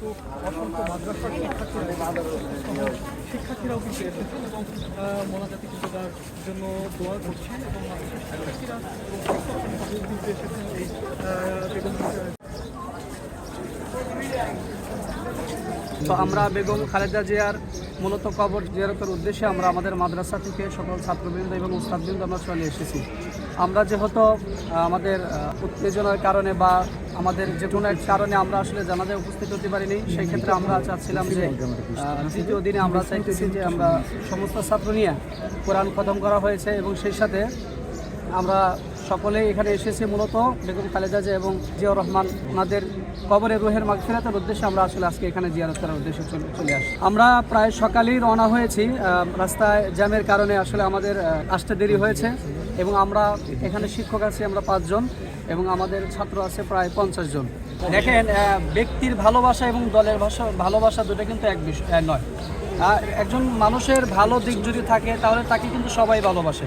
কিন্তু অসংখ্য মাদ্রাসার শিক্ষার্থীরাও কিন্তু এসেছেন এবং মোনাজাতে কিন্তু তার জন্য দোয়া করছেন এবং মাদ্রাসার শিক্ষার্থীরা কিন্তু এসেছেন এই বেগম। তো আমরা বেগম খালেদা জিয়ার মূলত কবর জিয়ারতের উদ্দেশ্যে আমরা আমাদের মাদ্রাসা থেকে সকল ছাত্রবৃন্দ এবং উস্তাদবৃন্দ আমরা চলে এসেছি। আমরা যেহেতু আমাদের উত্তেজনার কারণে বা আমাদের যে কোনো এক কারণে আমরা আসলে জানাজায় উপস্থিত হতে পারিনি, সেই ক্ষেত্রে আমরা চাচ্ছিলাম যে তৃতীয় দিনে আমরা চাইতেছি যে আমরা সমস্ত ছাত্র নিয়ে কোরআন খতম করা হয়েছে এবং সেই সাথে আমরা সকলেই এখানে এসেছি মূলত বেগম খালেদা জিয়া এবং জিয়াউর রহমান ওনাদের কবরের রুহের মাগফিরাতের উদ্দেশ্যে আমরা আসলে আজকে এখানে জিয়ারত করার উদ্দেশ্যে চলে আসি। আমরা প্রায় সকালেই রওনা হয়েছি, রাস্তায় জ্যামের কারণে আসলে আমাদের আসতে দেরি হয়েছে এবং আমরা এখানে শিক্ষক আছি আমরা 5 জন এবং আমাদের ছাত্র আছে প্রায় 50 জন। দেখেন, ব্যক্তির ভালোবাসা এবং দলের ভালোবাসা দুটো কিন্তু এক বিষয় নয়। একজন মানুষের ভালো দিক যদি থাকে তাহলে তাকে কিন্তু সবাই ভালোবাসে।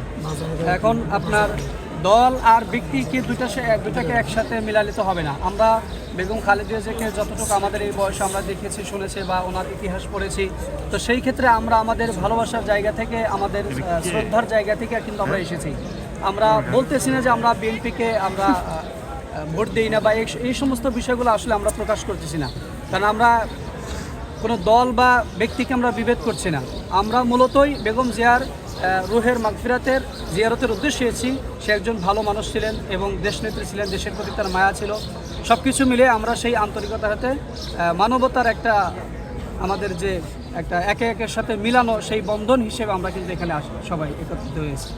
এখন আপনার দল আর ব্যক্তিকে দুটাকে একসাথে মিলালিত হবে না। আমরা বেগম খালেদা জিয়াকে যতটুকু আমাদের এই বয়সে আমরা দেখেছি শুনেছি বা ওনার ইতিহাস পড়েছি, তো সেই ক্ষেত্রে আমরা আমাদের ভালোবাসার জায়গা থেকে আমাদের শ্রদ্ধার জায়গা থেকে কিন্তু আমরা এসেছি। আমরা বলতেছি না যে আমরা বিএনপিকে আমরা ভোট দিই না বা এই সমস্ত বিষয়গুলো আসলে আমরা প্রকাশ করতেছি না, কারণ আমরা কোনো দল বা ব্যক্তিকে আমরা বিভেদ করছি না। আমরা মূলতই বেগম জিয়ার রুহের মাগফিরাতের জিয়ারতের উদ্দেশ্যে এসেছি। সে একজন ভালো মানুষ ছিলেন এবং দেশনেত্রী ছিলেন, দেশের প্রতি তার মায়া ছিল। সব কিছু মিলে আমরা সেই আন্তরিকতার হাতে মানবতার একটা আমাদের যে একটা একে একের সাথে মিলানো সেই বন্ধন হিসেবে আমরা কিন্তু এখানে সবাই একত্রিত হয়েছি।